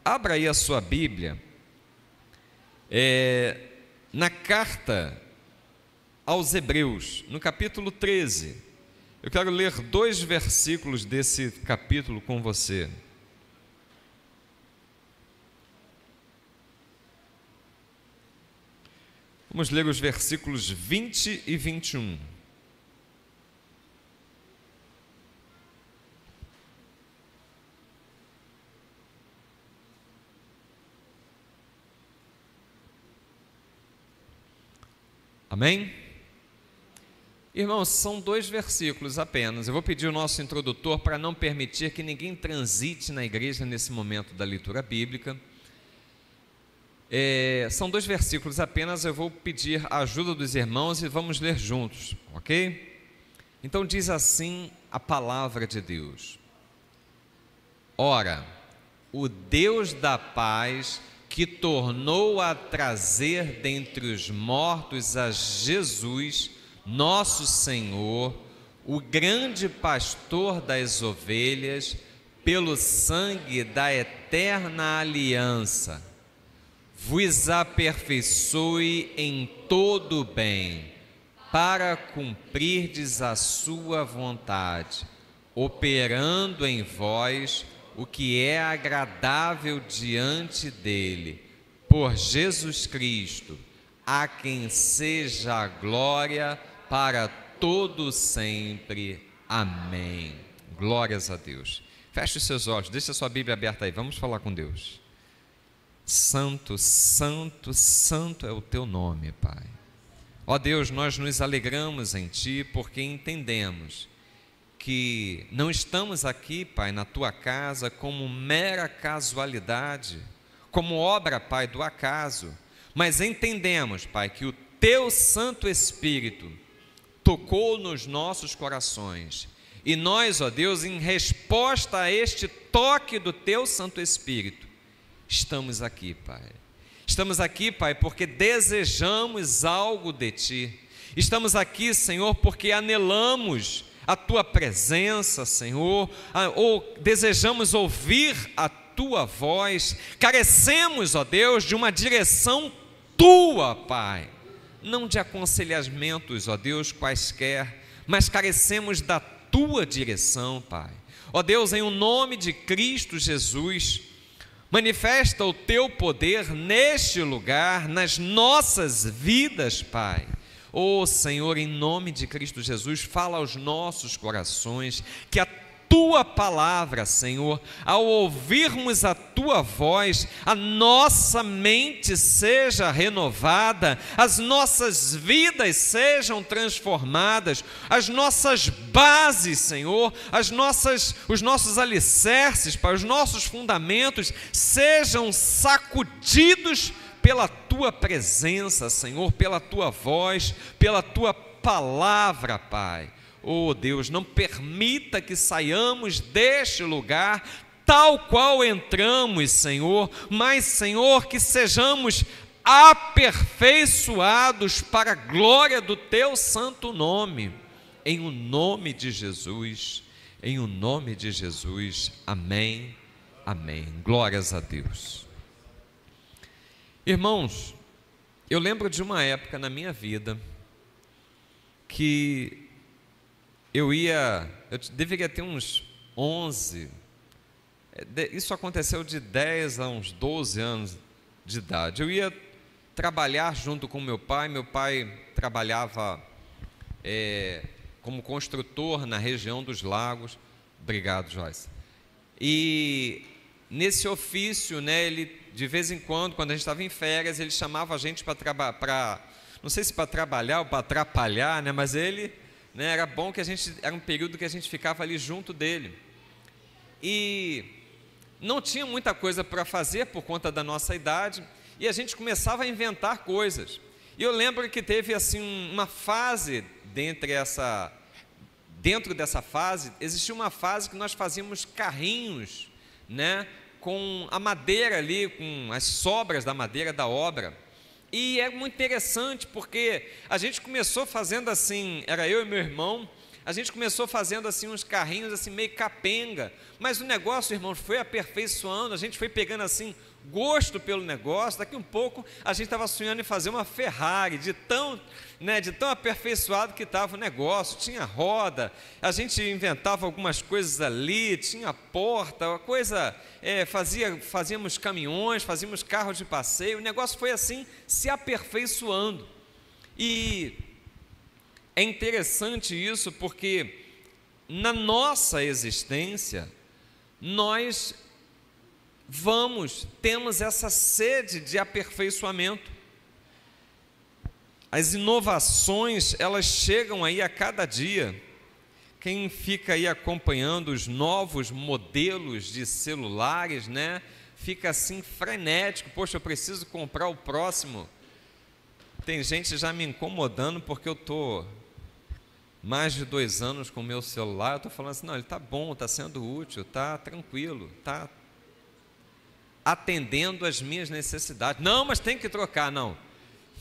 Abra aí a sua Bíblia, na carta aos Hebreus, no capítulo 13. Eu quero ler 2 versículos desse capítulo com você. Vamos ler os versículos 20 e 21. Amém? Irmãos, são 2 versículos apenas. Eu vou pedir ao nosso introdutor para não permitir que ninguém transite na igreja nesse momento da leitura bíblica. São 2 versículos apenas, eu vou pedir a ajuda dos irmãos e vamos ler juntos, ok? Então diz assim a palavra de Deus: Ora, o Deus da paz, que tornou a trazer dentre os mortos a Jesus, nosso Senhor, o grande pastor das ovelhas, pelo sangue da eterna aliança, vos aperfeiçoe em todo o bem, para cumprirdes a sua vontade, operando em vós o que é agradável diante dele, por Jesus Cristo, a quem seja a glória para todo sempre. Amém. Glórias a Deus. Feche os seus olhos, deixa a sua Bíblia aberta aí, vamos falar com Deus. Santo, santo, santo é o teu nome, Pai. Ó Deus, nós nos alegramos em Ti, porque entendemos que não estamos aqui, Pai, na Tua casa como mera casualidade, como obra, Pai, do acaso, mas entendemos, Pai, que o Teu Santo Espírito tocou nos nossos corações, e nós, ó Deus, em resposta a este toque do Teu Santo Espírito, estamos aqui, Pai. Estamos aqui, Pai, porque desejamos algo de Ti. Estamos aqui, Senhor, porque anelamos a Tua presença, Senhor, ou desejamos ouvir a Tua voz. Carecemos, ó Deus, de uma direção Tua, Pai. Não de aconselhamentos, ó Deus, quaisquer, mas carecemos da Tua direção, Pai. Ó Deus, em o nome de Cristo Jesus, manifesta o Teu poder neste lugar, nas nossas vidas, Pai. Ó Senhor, em nome de Cristo Jesus, fala aos nossos corações, que a Tua palavra, Senhor, ao ouvirmos a Tua voz, a nossa mente seja renovada, as nossas vidas sejam transformadas, as nossas bases, Senhor, os nossos alicerces, Pai, os nossos fundamentos sejam sacudidos pela Tua presença, Senhor, pela Tua voz, pela Tua palavra, Pai. Oh Deus, não permita que saiamos deste lugar tal qual entramos, Senhor, mas, Senhor, que sejamos aperfeiçoados para a glória do Teu santo nome, em o nome de Jesus, em o nome de Jesus, amém, amém, glórias a Deus. Irmãos, eu lembro de uma época na minha vida que eu deveria ter uns 11, isso aconteceu de 10 a uns 12 anos de idade. Eu ia trabalhar junto com meu pai trabalhava como construtor na região dos lagos. Obrigado, Joyce. E nesse ofício, né, ele, de vez em quando a gente estava em férias, ele chamava a gente para, não sei se para trabalhar ou para atrapalhar, né, mas ele... Era bom que era um período que a gente ficava ali junto dele, e não tinha muita coisa para fazer por conta da nossa idade, e a gente começava a inventar coisas. E eu lembro que teve assim uma fase, dentro dessa fase, existia uma fase que nós fazíamos carrinhos, né, com a madeira ali, com as sobras da madeira da obra. E é muito interessante porque a gente começou fazendo assim, era eu e meu irmão, A gente começou fazendo assim uns carrinhos assim meio capenga, mas o negócio, irmãos, foi aperfeiçoando, a gente foi pegando assim gosto pelo negócio. Daqui um pouco a gente estava sonhando em fazer uma Ferrari, de tão aperfeiçoado que estava o negócio. Tinha roda, a gente inventava algumas coisas ali, tinha porta, a coisa, fazíamos caminhões, fazíamos carros de passeio. O negócio foi assim se aperfeiçoando. E é interessante isso, porque na nossa existência nós temos essa sede de aperfeiçoamento. As inovações, elas chegam aí a cada dia. Quem fica aí acompanhando os novos modelos de celulares, né, fica assim frenético. Poxa, eu preciso comprar o próximo. Tem gente já me incomodando porque eu estou mais de 2 anos com o meu celular. Eu estou falando assim, não, ele está bom, está sendo útil, está tranquilo, está atendendo às minhas necessidades. Não, mas tem que trocar. Não,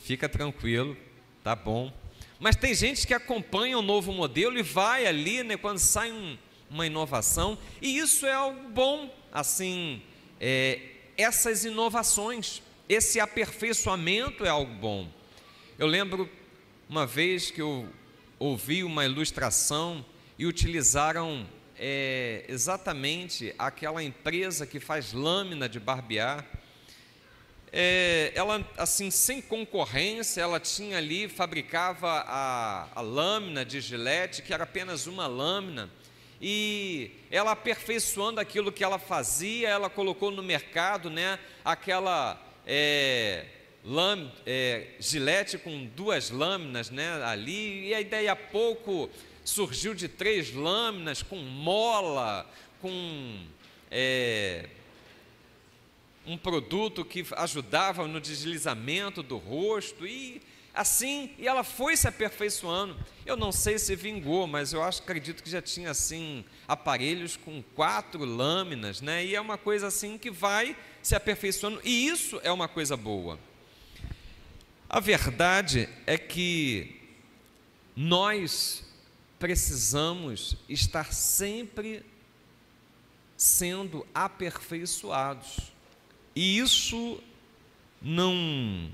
fica tranquilo, tá bom. Mas tem gente que acompanha o novo modelo e vai ali, né, quando sai uma inovação, e isso é algo bom, assim, essas inovações, esse aperfeiçoamento é algo bom. Eu lembro uma vez que eu ouvi uma ilustração e utilizaram exatamente aquela empresa que faz lâmina de barbear. Ela, assim, sem concorrência, ela tinha ali, fabricava a lâmina de Gillette, que era apenas uma lâmina, e ela, aperfeiçoando aquilo que ela fazia, ela colocou no mercado, né, aquela Gillette com 2 lâminas, né, ali, e aí daí a pouco surgiu de 3 lâminas, com mola, com um produto que ajudava no deslizamento do rosto, e assim, e ela foi se aperfeiçoando. Eu não sei se vingou, mas eu acredito que já tinha assim aparelhos com 4 lâminas, né? E é uma coisa assim que vai se aperfeiçoando, e isso é uma coisa boa. A verdade é que nós precisamos estar sempre sendo aperfeiçoados. E isso não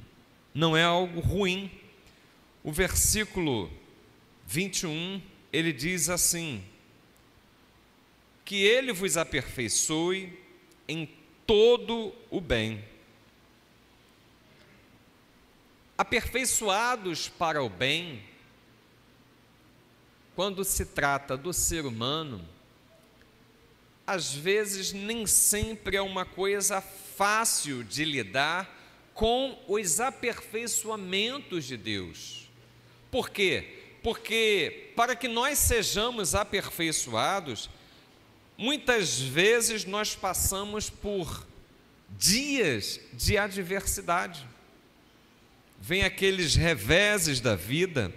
é algo ruim. O versículo 21, ele diz assim: que ele vos aperfeiçoe em todo o bem. Aperfeiçoados para o bem, quando se trata do ser humano, às vezes nem sempre é uma coisa fácil de lidar com os aperfeiçoamentos de Deus. Por quê? Porque para que nós sejamos aperfeiçoados, muitas vezes nós passamos por dias de adversidade. Vem aqueles reveses da vida.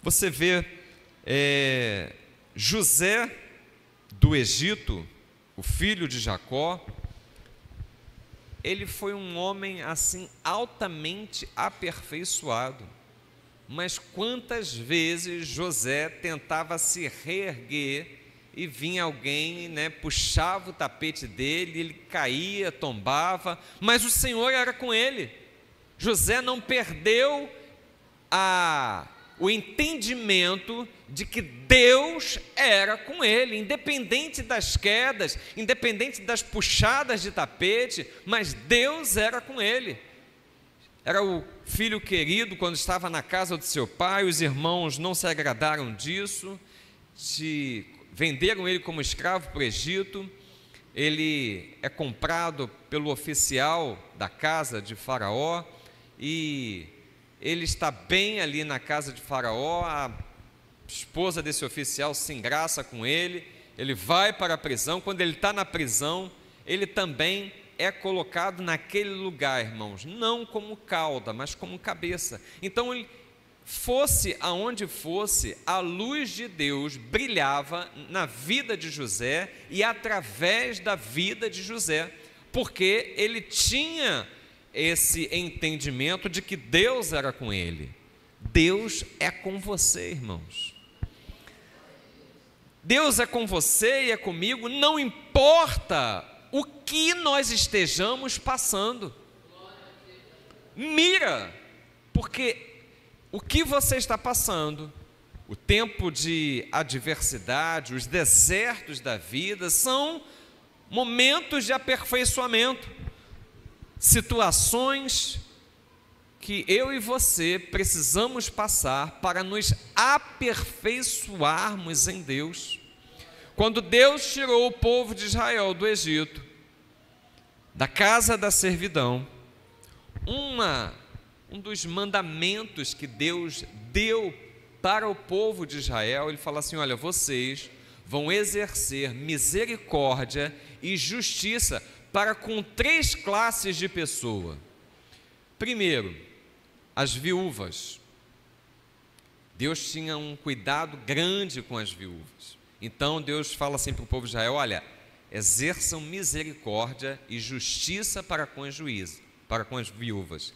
Você vê José do Egito, o filho de Jacó, ele foi um homem assim altamente aperfeiçoado, mas quantas vezes José tentava se reerguer e vinha alguém, né, puxava o tapete dele, ele caía, tombava, mas o Senhor era com ele. José não perdeu o entendimento de que Deus era com ele, independente das quedas, independente das puxadas de tapete, mas Deus era com ele. Era o filho querido quando estava na casa do seu pai, os irmãos não se agradaram disso, venderam ele como escravo para o Egito. Ele é comprado pelo oficial da casa de Faraó, e ele está bem ali na casa de Faraó. A esposa desse oficial se engraça com ele, ele vai para a prisão. Quando ele está na prisão, ele também é colocado naquele lugar, irmãos, não como cauda, mas como cabeça. Então, ele fosse aonde fosse, a luz de Deus brilhava na vida de José e através da vida de José, porque ele tinha esse entendimento de que Deus era com ele. Deus é com você, irmãos. Deus é com você e é comigo, não importa o que nós estejamos passando. Mira, porque o que você está passando, o tempo de adversidade, os desertos da vida, são momentos de aperfeiçoamento, situações que eu e você precisamos passar para nos aperfeiçoarmos em Deus. Quando Deus tirou o povo de Israel do Egito, da casa da servidão, um dos mandamentos que Deus deu para o povo de Israel, ele fala assim: olha, vocês vão exercer misericórdia e justiça para com 3 classes de pessoa. Primeiro, as viúvas. Deus tinha um cuidado grande com as viúvas. Então Deus fala assim para o povo de Israel: olha, exerçam misericórdia e justiça para com as viúvas.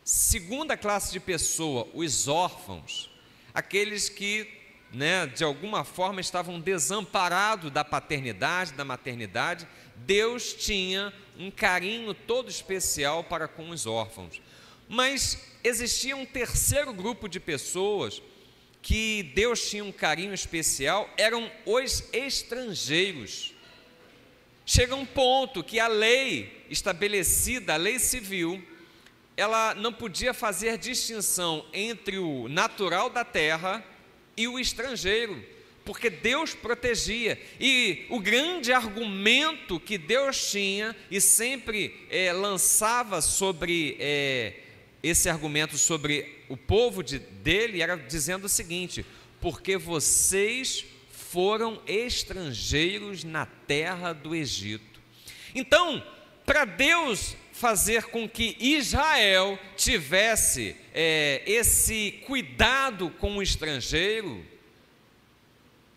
Segunda classe de pessoa, os órfãos, aqueles que, de alguma forma estavam desamparados da paternidade, da maternidade. Deus tinha um carinho todo especial para com os órfãos. Mas existia um terceiro grupo de pessoas que Deus tinha um carinho especial, eram os estrangeiros. Chega um ponto que a lei estabelecida, a lei civil, ela não podia fazer distinção entre o natural da terra e o estrangeiro, porque Deus protegia. E o grande argumento que Deus tinha e sempre lançava sobre esse argumento sobre o povo dele era dizendo o seguinte: porque vocês foram estrangeiros na terra do Egito. Então, para Deus fazer com que Israel tivesse esse cuidado com o estrangeiro,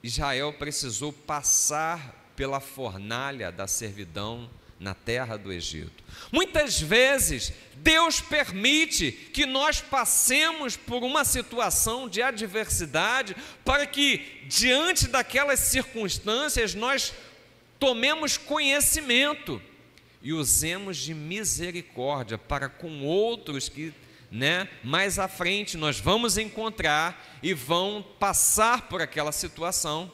Israel precisou passar pela fornalha da servidão na terra do Egito. Muitas vezes Deus permite que nós passemos por uma situação de adversidade para que, diante daquelas circunstâncias, nós tomemos conhecimento e usemos de misericórdia para com outros que, mais à frente nós vamos encontrar e vão passar por aquela situação.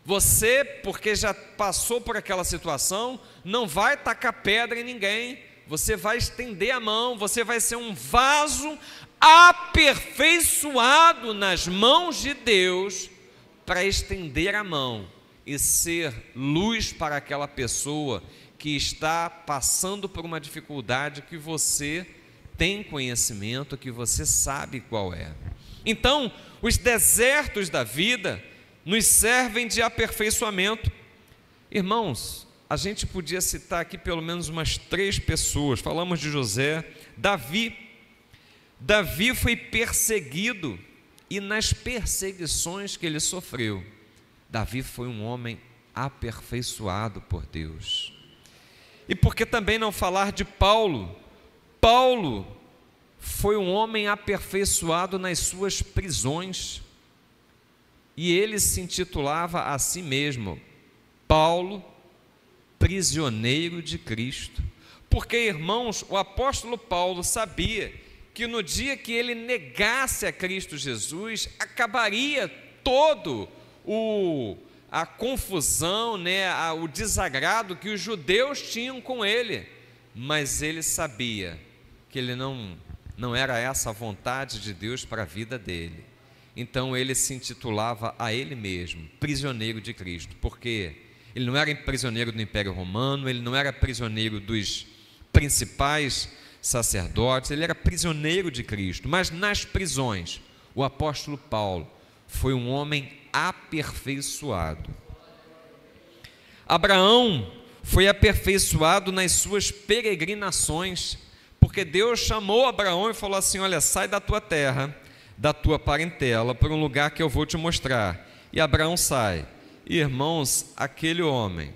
Você, porque já passou por aquela situação, não vai tacar pedra em ninguém, você vai estender a mão, você vai ser um vaso aperfeiçoado nas mãos de Deus para estender a mão e ser luz para aquela pessoa que está passando por uma dificuldade que você tem conhecimento, que você sabe qual é. Então, os desertos da vida nos servem de aperfeiçoamento. Irmãos, a gente podia citar aqui pelo menos umas 3 pessoas. Falamos de José, Davi. Davi foi perseguido e nas perseguições que ele sofreu, Davi foi um homem aperfeiçoado por Deus. E por que também não falar de Paulo? Paulo foi um homem aperfeiçoado nas suas prisões. E ele se intitulava a si mesmo Paulo, prisioneiro de Cristo. Porque, irmãos, o apóstolo Paulo sabia que no dia que ele negasse a Cristo Jesus, acabaria todo a confusão, o desagrado que os judeus tinham com ele. Mas ele sabia que ele não era essa a vontade de Deus para a vida dele. Então ele se intitulava a ele mesmo prisioneiro de Cristo, porque ele não era prisioneiro do Império Romano, ele não era prisioneiro dos principais sacerdotes, ele era prisioneiro de Cristo. Mas nas prisões, o apóstolo Paulo foi um homem aperfeiçoado. Abraão foi aperfeiçoado nas suas peregrinações, porque Deus chamou Abraão e falou assim: olha, sai da tua terra, da tua parentela, para um lugar que eu vou te mostrar. E Abraão sai. E, irmãos, aquele homem,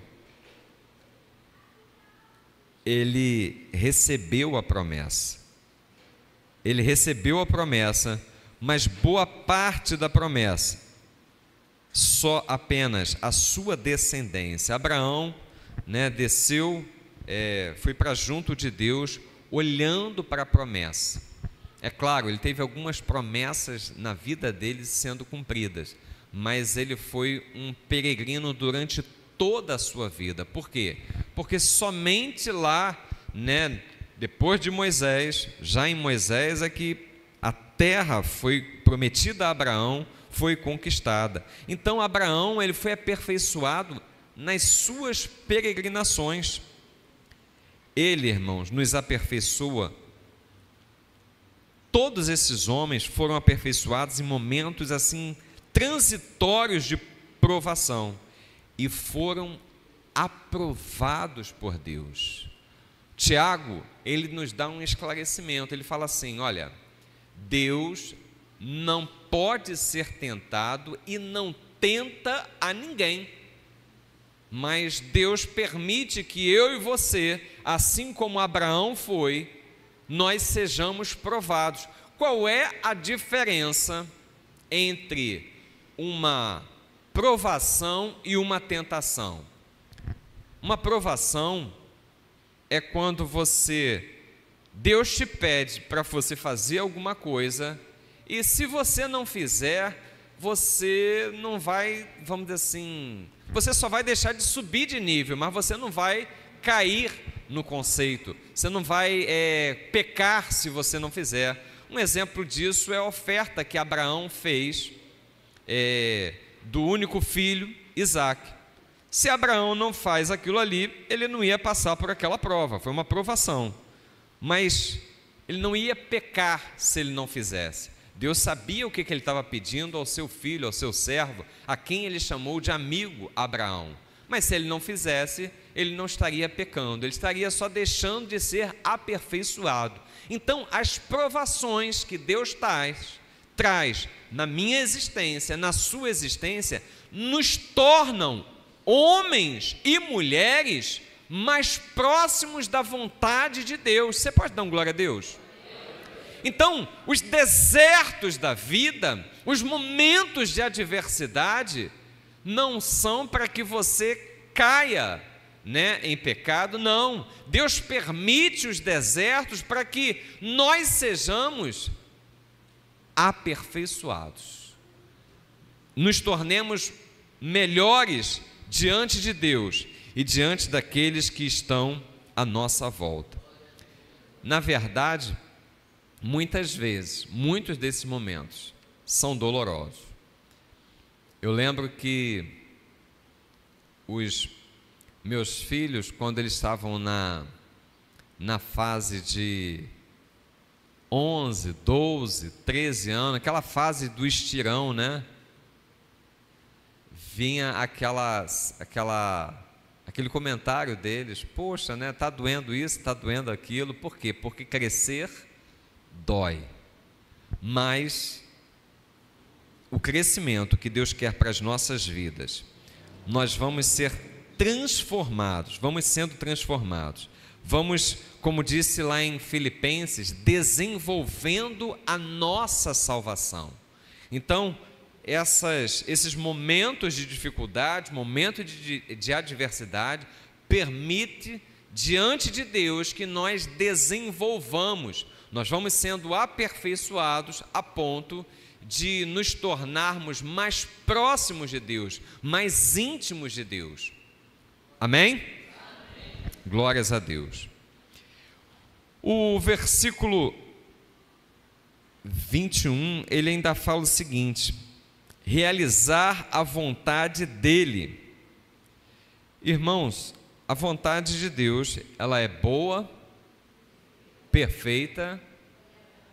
ele recebeu a promessa. Ele recebeu a promessa, mas boa parte da promessa só apenas a sua descendência. Abraão, né, desceu, foi para junto de Deus, olhando para a promessa. É claro, ele teve algumas promessas na vida dele sendo cumpridas, mas ele foi um peregrino durante toda a sua vida. Por quê? Porque somente lá, né, depois de Moisés, já em Moisés é que a terra foi prometida a Abraão, foi conquistada. Então Abraão, ele foi aperfeiçoado nas suas peregrinações. Ele, irmãos, nos aperfeiçoa. Todos esses homens foram aperfeiçoados em momentos assim transitórios de provação e foram aprovados por Deus. Tiago, ele nos dá um esclarecimento, ele fala assim: olha, Deus não pode ser tentado e não tenta a ninguém, mas Deus permite que eu e você, assim como Abraão foi, nós sejamos provados. Qual é a diferença entre uma provação e uma tentação? Uma provação é quando Deus te pede para você fazer alguma coisa, e se você não fizer, você não vai, vamos dizer assim, você só vai deixar de subir de nível, mas você não vai cair no conceito, você não vai pecar se você não fizer. Um exemplo disso é a oferta que Abraão fez do único filho, Isaque. Se Abraão não faz aquilo ali, ele não ia passar por aquela prova, foi uma provação, mas ele não ia pecar se ele não fizesse. Deus sabia o que ele estava pedindo ao seu filho, ao seu servo, a quem ele chamou de amigo Abraão. Mas se ele não fizesse, ele não estaria pecando, ele estaria só deixando de ser aperfeiçoado. Então, as provações que Deus traz na minha existência, na sua existência, nos tornam homens e mulheres mais próximos da vontade de Deus. Você pode dar um glória a Deus? Então, os desertos da vida, os momentos de adversidade, não são para que você caia, né, em pecado, não. Deus permite os desertos para que nós sejamos aperfeiçoados, nos tornemos melhores diante de Deus e diante daqueles que estão à nossa volta. Na verdade, muitas vezes, muitos desses momentos são dolorosos. Eu lembro que os meus filhos, quando eles estavam na fase de 11, 12, 13 anos, aquela fase do estirão, né? Vinha aquele comentário deles: poxa, né? Tá doendo isso, tá doendo aquilo. Por quê? Porque crescer dói. Mas o crescimento que Deus quer para as nossas vidas, nós vamos ser transformados, vamos sendo transformados, vamos, como disse lá em Filipenses, desenvolvendo a nossa salvação. Então, esses momentos de dificuldade, momentos de adversidade, permite diante de Deus que nós desenvolvamos, nós vamos sendo aperfeiçoados a ponto de nos tornarmos mais próximos de Deus, mais íntimos de Deus. Amém? Amém. Glórias a Deus. O versículo 21, ele ainda fala o seguinte: realizar a vontade dele. Irmãos, a vontade de Deus, ela é boa, perfeita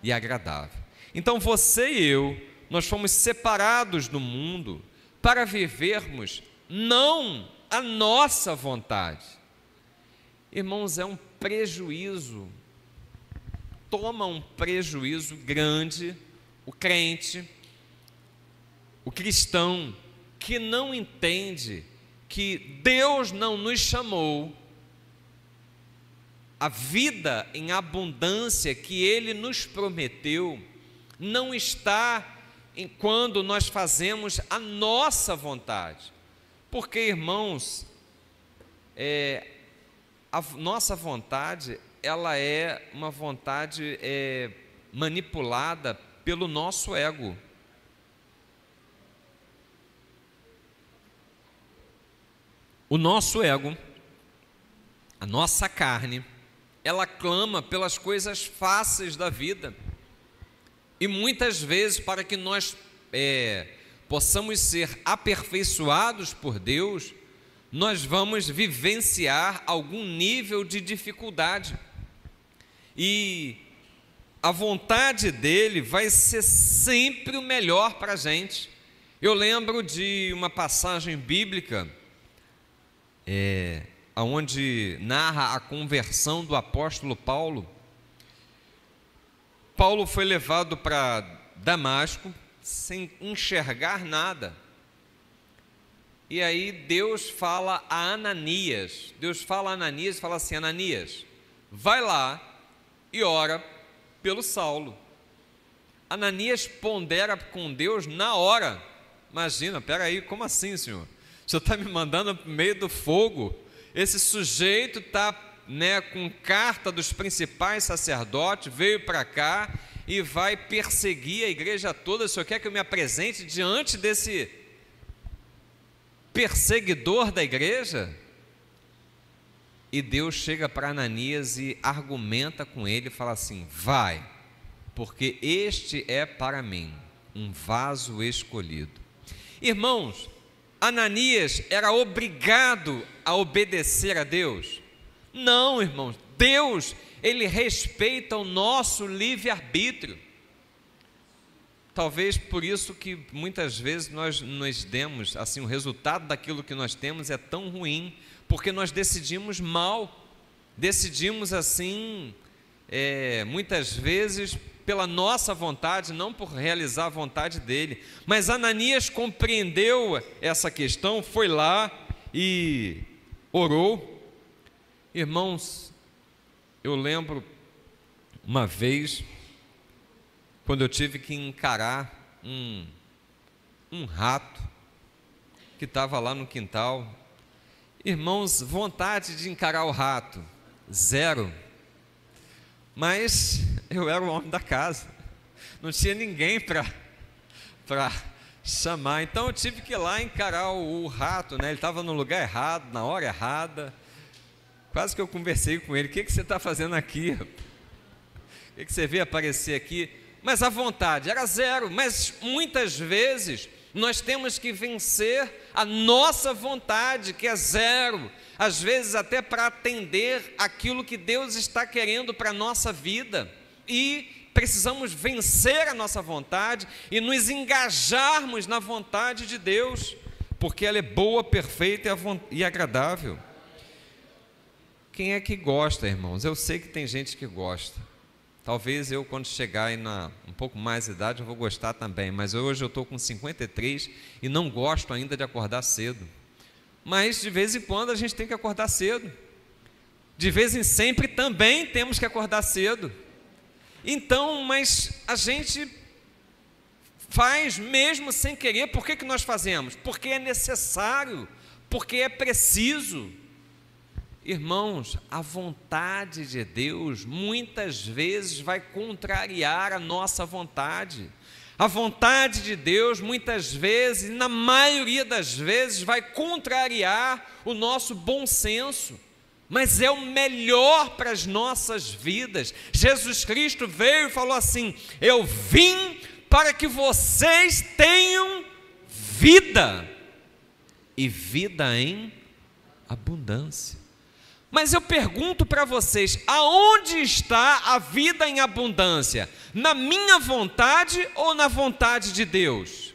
e agradável. Então você e eu, nós fomos separados do mundo para vivermos não a nossa vontade. Irmãos, é um prejuízo, toma um prejuízo grande o crente, o cristão, que não entende que Deus não nos chamou a vida em abundância que Ele nos prometeu, não está quando nós fazemos a nossa vontade. Porque, irmãos, a nossa vontade, ela é uma vontade manipulada pelo nosso ego. O nosso ego, a nossa carne, ela clama pelas coisas fáceis da vida. E muitas vezes, para que nós possamos ser aperfeiçoados por Deus, nós vamos vivenciar algum nível de dificuldade. E a vontade dele vai ser sempre o melhor para a gente. Eu lembro de uma passagem bíblica, onde narra a conversão do apóstolo Paulo. Paulo foi levado para Damasco sem enxergar nada. E aí Deus fala a Ananias. Deus fala a Ananias e fala assim: Ananias, vai lá e ora pelo Saulo. Ananias pondera com Deus na hora. Imagina, peraí, como assim, Senhor? O Senhor está me mandando no meio do fogo. Esse sujeito está com carta dos principais sacerdotes, veio para cá e vai perseguir a igreja toda. O Senhor quer que eu me apresente diante desse perseguidor da igreja? E Deus chega para Ananias e argumenta com ele e fala assim: vai, porque este é para mim um vaso escolhido. Irmãos, Ananias era obrigado a obedecer a Deus? Não, irmãos. Deus, ele respeita o nosso livre-arbítrio. Talvez por isso que muitas vezes nós nos demos, assim, o resultado daquilo que nós temos é tão ruim, porque nós decidimos mal, decidimos assim, muitas vezes pela nossa vontade, não por realizar a vontade dele. Mas Ananias compreendeu essa questão, foi lá e orou. Irmãos, eu lembro uma vez, quando eu tive que encarar um rato que estava lá no quintal. Irmãos, vontade de encarar o rato, zero. Mas eu era o homem da casa, não tinha ninguém para chamar. Então eu tive que ir lá encarar o rato, né? Ele estava no lugar errado, na hora errada. Quase que eu conversei com ele: o que você está fazendo aqui? O que você veio aparecer aqui? Mas a vontade era zero. Mas muitas vezes nós temos que vencer a nossa vontade, que é zero, às vezes até para atender aquilo que Deus está querendo para a nossa vida. E precisamos vencer a nossa vontade e nos engajarmos na vontade de Deus, porque ela é boa, perfeita e agradável. Quem é que gosta, irmãos? Eu sei que tem gente que gosta. Talvez eu, quando chegar aí um pouco mais de idade, eu vou gostar também. Mas hoje eu estou com 53 e não gosto ainda de acordar cedo. Mas de vez em quando a gente tem que acordar cedo. De vez em sempre também temos que acordar cedo. Então, mas a gente faz mesmo sem querer. Por que nós fazemos? Porque é necessário, porque é preciso. Irmãos, a vontade de Deus muitas vezes vai contrariar a nossa vontade. A vontade de Deus muitas vezes, na maioria das vezes, vai contrariar o nosso bom senso. Mas é o melhor para as nossas vidas. Jesus Cristo veio e falou assim: eu vim para que vocês tenham vida, e vida em abundância. Mas eu pergunto para vocês: aonde está a vida em abundância? Na minha vontade ou na vontade de Deus?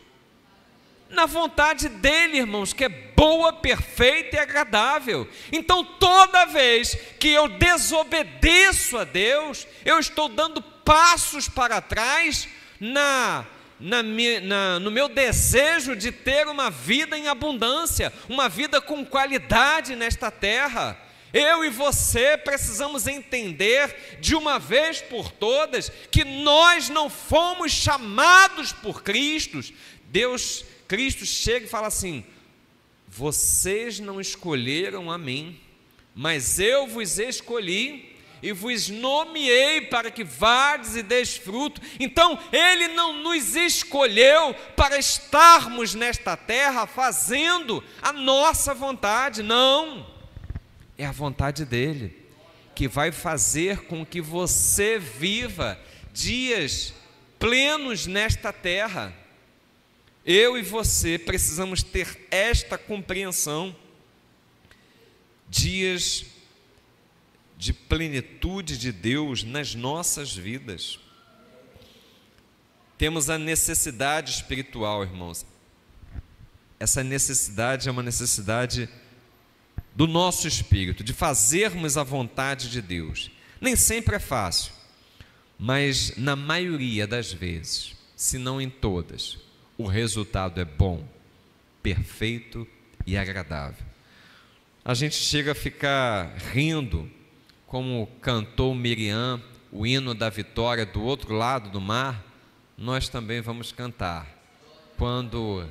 Na vontade dele, irmãos, que é boa, perfeita e agradável. Então, toda vez que eu desobedeço a Deus, eu estou dando passos para trás no meu desejo de ter uma vida em abundância, uma vida com qualidade nesta terra. Eu e você precisamos entender de uma vez por todas que nós não fomos chamados por Cristo. Cristo chega e fala assim: vocês não escolheram a mim, mas eu vos escolhi e vos nomeei para que vades e deis fruto. Então Ele não nos escolheu para estarmos nesta terra fazendo a nossa vontade, não. É a vontade dEle que vai fazer com que você viva dias plenos nesta terra. Eu e você precisamos ter esta compreensão. Dias de plenitude de Deus nas nossas vidas. Temos a necessidade espiritual, irmãos. Essa necessidade é uma necessidade do nosso espírito, de fazermos a vontade de Deus. Nem sempre é fácil, mas na maioria das vezes, se não em todas, o resultado é bom, perfeito e agradável. A gente chega a ficar rindo, como cantou Miriam, o hino da vitória do outro lado do mar. Nós também vamos cantar, quando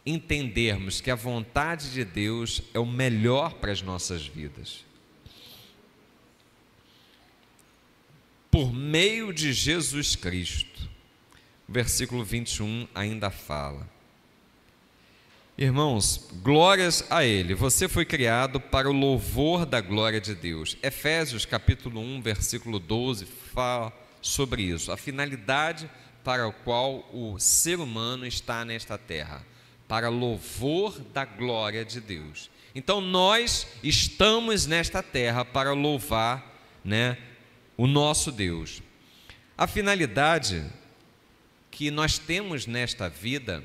entendermos que a vontade de Deus é o melhor para as nossas vidas. Por meio de Jesus Cristo. O versículo 21 ainda fala: irmãos, glórias a Ele, você foi criado para o louvor da glória de Deus. Efésios capítulo 1, versículo 12 fala sobre isso, a finalidade para a qual o ser humano está nesta terra, para louvor da glória de Deus. Então nós estamos nesta terra para louvar, o nosso Deus. A finalidade que nós temos nesta vida,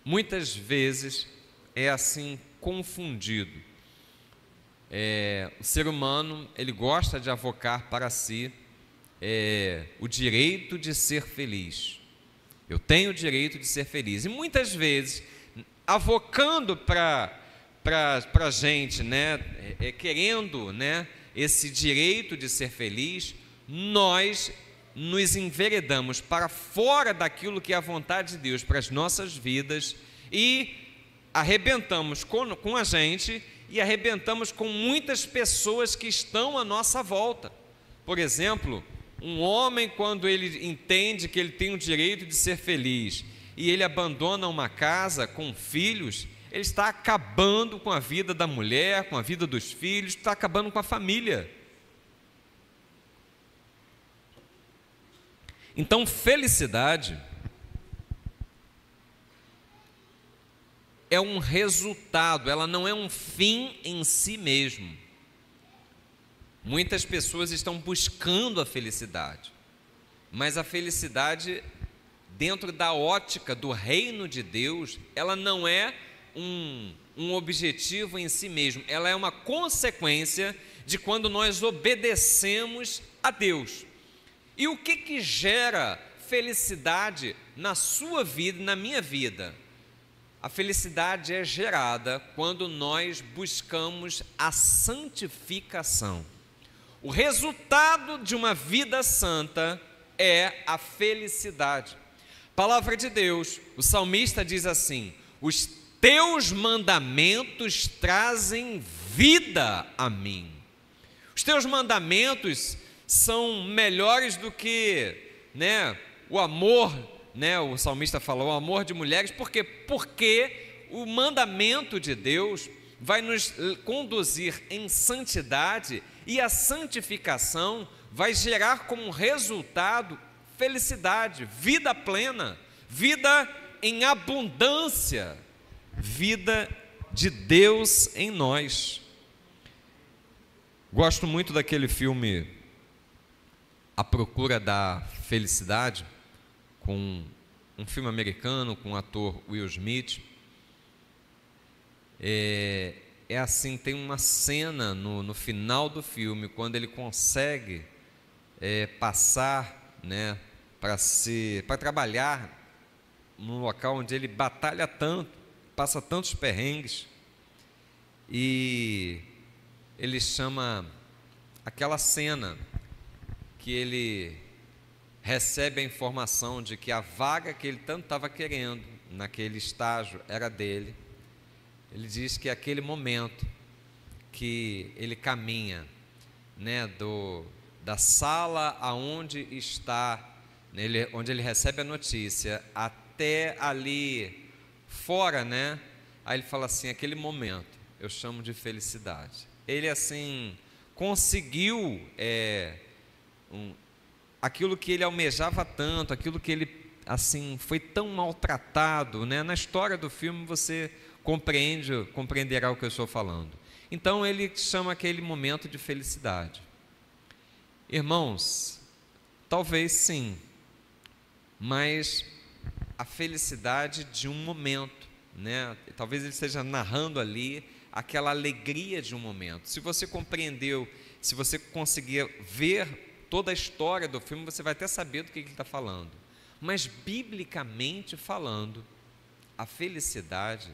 muitas vezes é assim confundido. O ser humano, ele gosta de avocar para si o direito de ser feliz. Eu tenho o direito de ser feliz. E muitas vezes, avocando para a gente, querendo, esse direito de ser feliz, nós nos enveredamos para fora daquilo que é a vontade de Deus para as nossas vidas e arrebentamos com a gente e arrebentamos com muitas pessoas que estão à nossa volta. Por exemplo, um homem, quando ele entende que ele tem o direito de ser feliz e ele abandona uma casa com filhos, ele está acabando com a vida da mulher, com a vida dos filhos, está acabando com a família. Então, felicidade é um resultado, ela não é um fim em si mesmo. Muitas pessoas estão buscando a felicidade, mas a felicidade, dentro da ótica do reino de Deus, ela não é um objetivo em si mesmo, ela é uma consequência de quando nós obedecemos a Deus. E o que gera felicidade na sua vida e na minha vida? A felicidade é gerada quando nós buscamos a santificação. O resultado de uma vida santa é a felicidade. Palavra de Deus, o salmista diz assim: os teus mandamentos trazem vida a mim. Os teus mandamentos são melhores do que, o amor, o salmista falou, o amor de mulheres. Por quê? Porque o mandamento de Deus vai nos conduzir em santidade e a santificação vai gerar como resultado felicidade, vida plena, vida em abundância, vida de Deus em nós. Gosto muito daquele filme A Procura da Felicidade, com um filme americano com o ator Will Smith. Assim, tem uma cena no final do filme, quando ele consegue passar, para trabalhar num local onde ele batalha tanto, passa tantos perrengues, e ele chama aquela cena que ele recebe a informação de que a vaga que ele tanto estava querendo naquele estágio era dele. Ele diz que é aquele momento que ele caminha, né, da sala aonde está, onde ele recebe a notícia, até ali fora, né? Aí ele fala assim: aquele momento eu chamo de felicidade. Ele assim conseguiu aquilo que ele almejava tanto, aquilo que ele assim foi tão maltratado, né? Na história do filme você compreenderá o que eu estou falando. Então ele chama aquele momento de felicidade. Irmãos, talvez sim, mas a felicidade de um momento, né? Talvez ele esteja narrando ali aquela alegria de um momento. Se você compreendeu, se você conseguir ver toda a história do filme, você vai até saber do que ele está falando. Mas biblicamente falando, a felicidade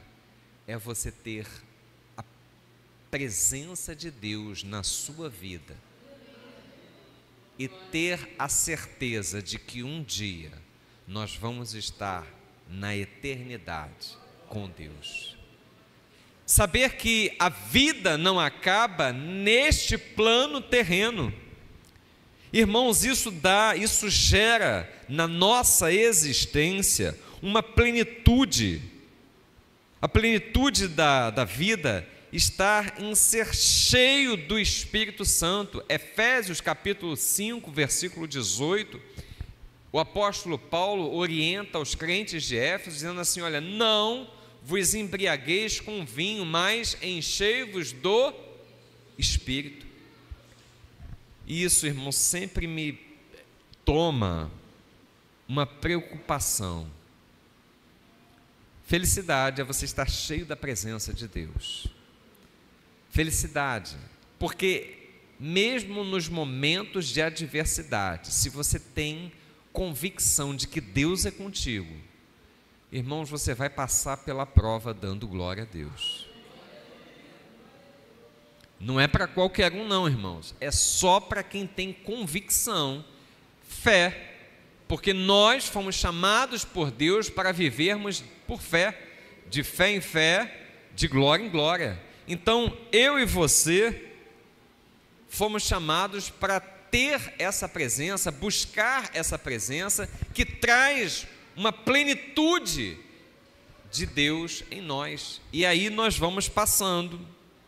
é você ter a presença de Deus na sua vida e ter a certeza de que um dia nós vamos estar na eternidade com Deus. Saber que a vida não acaba neste plano terreno. Irmãos, isso gera na nossa existência uma plenitude. A plenitude da vida está em ser cheio do Espírito Santo. Efésios capítulo 5, versículo 18, o apóstolo Paulo orienta os crentes de Éfeso, dizendo assim: olha, não vos embriagueis com vinho, mas enchei-vos do Espírito. Isso, irmão, sempre me toma uma preocupação. Felicidade é você estar cheio da presença de Deus. Felicidade, porque mesmo nos momentos de adversidade, se você tem convicção de que Deus é contigo, irmãos, você vai passar pela prova dando glória a Deus. Não é para qualquer um não, irmãos, é só para quem tem convicção, fé, porque nós fomos chamados por Deus para vivermos por fé, de fé em fé, de glória em glória. Então, eu e você fomos chamados para ter essa presença, buscar essa presença que traz uma plenitude de Deus em nós. E aí nós vamos passando,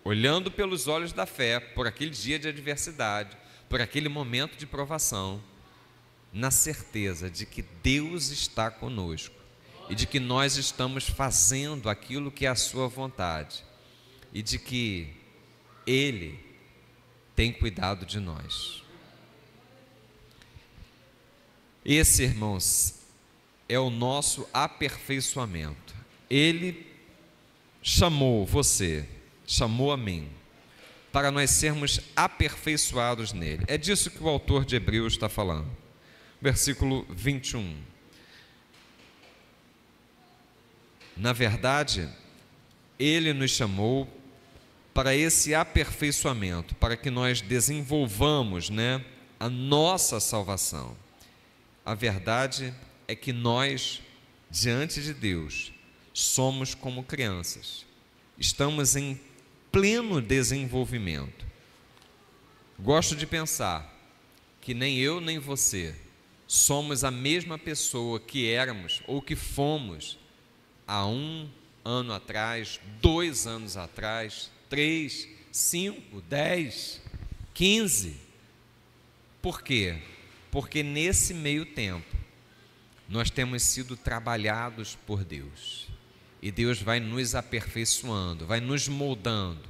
olhando pelos olhos da fé, por aquele dia de adversidade, por aquele momento de provação, na certeza de que Deus está conosco e de que nós estamos fazendo aquilo que é a sua vontade e de que Ele tem cuidado de nós. Esse, irmãos, é o nosso aperfeiçoamento. Ele chamou você, chamou a mim, para nós sermos aperfeiçoados nele. É disso que o autor de Hebreus está falando. Versículo 21. Na verdade, Ele nos chamou para esse aperfeiçoamento, para que nós desenvolvamos, a nossa salvação. A verdade é que nós, diante de Deus, somos como crianças, estamos em pleno desenvolvimento. Gosto de pensar que nem eu nem você somos a mesma pessoa que éramos ou que fomos há 1 ano atrás, 2 anos atrás, 3, 5, 10, 15. Por quê? Porque nesse meio tempo nós temos sido trabalhados por Deus e Deus vai nos aperfeiçoando, vai nos moldando.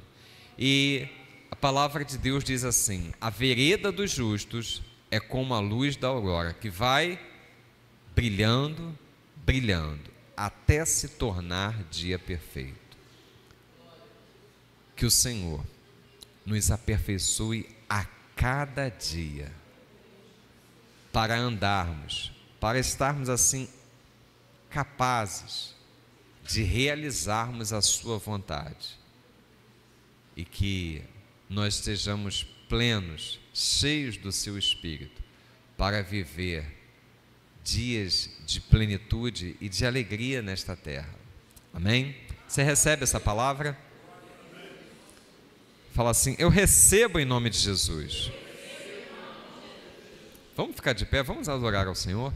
E a palavra de Deus diz assim: a vereda dos justos é como a luz da aurora, que vai brilhando, brilhando, até se tornar dia perfeito. Que o Senhor nos aperfeiçoe a cada dia, para andarmos, para estarmos assim capazes de realizarmos a sua vontade, e que nós estejamos plenos, cheios do seu Espírito, para viver dias de plenitude e de alegria nesta terra. Amém? Você recebe essa palavra? Fala assim: eu recebo em nome de Jesus. Vamos ficar de pé, vamos adorar ao Senhor?